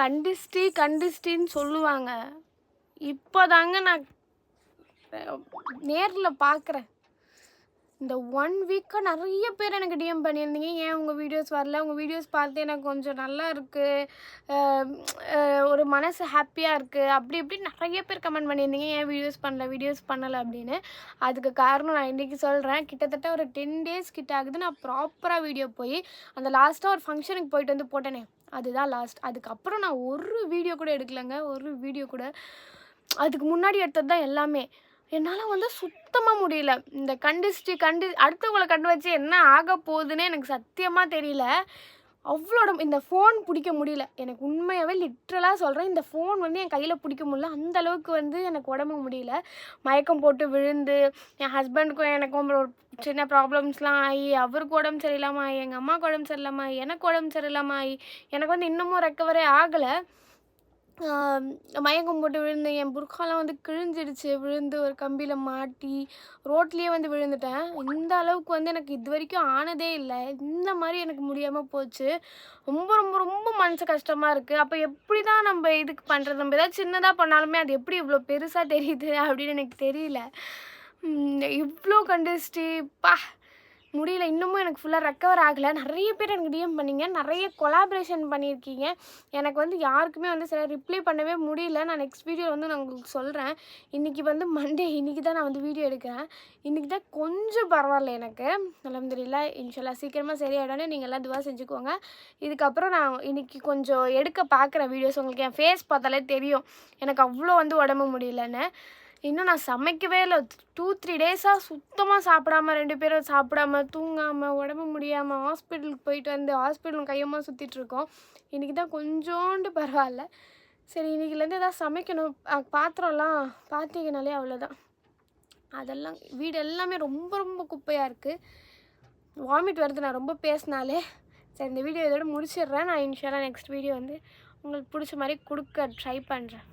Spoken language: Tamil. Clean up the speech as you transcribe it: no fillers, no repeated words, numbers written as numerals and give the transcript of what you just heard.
கண்டிஸ்டின்னு சொல்லுவாங்க. இப்போ தாங்க நான் நேரில் பார்க்குறேன். இந்த 1 வீக்காக நிறைய பேர் எனக்கு டிஎம் பண்ணியிருந்தீங்க, ஏன் உங்கள் வீடியோஸ் வரல, உங்கள் வீடியோஸ் பார்த்து எனக்கு கொஞ்சம் நல்லா இருக்குது, ஒரு மனசு ஹாப்பியாக இருக்குது, அப்படி இப்படி நிறைய பேர் கமெண்ட் பண்ணியிருந்தீங்க, ஏன் வீடியோஸ் பண்ணலை அப்படின்னு. அதுக்கு காரணம் நான் இன்றைக்கி சொல்கிறேன். கிட்டத்தட்ட ஒரு 10 days கிட்ட ஆகுது நான் ப்ராப்பராக வீடியோ போய் அந்த லாஸ்ட்டாக ஒரு ஃபங்க்ஷனுக்கு போயிட்டு வந்து போட்டேனே, அதுதான் லாஸ்ட். அதுக்கப்புறம் நான் ஒரு வீடியோ கூட எடுக்கலைங்க, ஒரு வீடியோ கூட. அதுக்கு முன்னாடி எடுத்தது தான் எல்லாமே. என்னால் வந்து சுத்தமாக முடியல. இந்த அடுத்தவங்களை கண்டு வச்சு என்ன ஆக போகுதுன்னே எனக்கு சத்தியமாக தெரியல. இந்த ஃபோன் பிடிக்க முடியல. எனக்கு உண்மையாகவே லிட்ரலாக சொல்கிறேன், இந்த ஃபோன் வந்து என் கையில் பிடிக்க முடியல. அந்தளவுக்கு வந்து எனக்கு உடம்பு முடியல. மயக்கம் போட்டு விழுந்து என் ஹஸ்பண்டுக்கும் எனக்கும் ஒரு சின்ன ப்ராப்ளம்ஸ்லாம் ஆகி, அவருக்கு உடம்பு சரியில்லாமல் ஆகி, எங்கள் அம்மாவுக்கு உடம்பு சரியில்லாமல் ஆகி, எனக்கு உடம்பு சரியில்லாமல் ஆகி, எனக்கு வந்து இன்னமும் ரெக்கவரே ஆகலை. மயக்கம் போட்டு விழுந்து என் புர்காலாம் வந்து கிழிஞ்சிடுச்சு. விழுந்து ஒரு கம்பியில் மாட்டி ரோட்லேயே வந்து விழுந்துட்டேன். இந்த அளவுக்கு வந்து எனக்கு இது வரைக்கும் ஆனதே இல்லை. இந்த மாதிரி எனக்கு முடியாமல் போச்சு. ரொம்ப ரொம்ப ரொம்ப மனசு கஷ்டமாக இருக்குது. அப்போ எப்படி தான் நம்ம இதுக்கு பண்ணுறது? நம்ம ஏதாவது சின்னதாக பண்ணாலுமே அது எப்படி இவ்வளோ பெருசாக தெரியுது அப்படின்னு எனக்கு தெரியல. இவ்வளோ பா முடியல. இன்னமும் எனக்கு ஃபுல்லாக ரெக்கவர் ஆகலை. நிறைய பேர் எனக்கு டிஎம் பண்ணிங்க, நிறைய கொலாபரேஷன் பண்ணியிருக்கீங்க. எனக்கு வந்து யாருக்குமே வந்து சரியாக ரிப்ளை பண்ணவே முடியல. நான் நெக்ஸ்ட் வீடியோ வந்து நான் உங்களுக்கு சொல்கிறேன். இன்றைக்கி வந்து மண்டே, இன்றைக்கி தான் நான் வந்து வீடியோ எடுக்கிறேன். இன்றைக்கி தான் கொஞ்சம் பரவாயில்ல எனக்கு. அல்ஹம்துலில்லாஹ், இன்ஷாஅல்லாஹ் சீக்கிரமாக சரியாயிடும்னு நீங்கள் எல்லாம் துவா செஞ்சுக்கோங்க. இதுக்கப்புறம் நான் இன்றைக்கி கொஞ்சம் எடுக்க பார்க்குறேன் வீடியோஸ். உங்களுக்கு என் ஃபேஸ் பார்த்தாலே தெரியும் எனக்கு அவ்வளோ வந்து உடம்பு முடியலன்னு. இன்னும் நான் சமைக்கவே இல்லை. 2-3 டேஸாக சுத்தமாக சாப்பிடாம, 2 பேரும் சாப்பிடாம, தூங்காமல், உடம்பு முடியாமல் ஹாஸ்பிட்டலுக்கு போயிட்டு வந்து ஹாஸ்பிட்டல் கையமாக சுற்றிட்டுருக்கோம். இன்றைக்கி தான் கொஞ்சோண்டு பரவாயில்ல. சரி, இன்றைக்கிலேருந்து எதாவது சமைக்கணும். பாத்திரம்லாம் பார்த்தீங்கனாலே அவ்வளோதான். அதெல்லாம் வீடு எல்லாமே ரொம்ப ரொம்ப குப்பையாக இருக்குது. வாமிட் வருது நான் ரொம்ப பேசினாலே. சரி, இந்த வீடியோ இதோட முடிச்சிடுறேன். நான் இன்ஷாஅல்லாஹ் நெக்ஸ்ட் வீடியோ வந்து உங்களுக்கு பிடிச்ச மாதிரி கொடுக்க ட்ரை பண்ணுறேன்.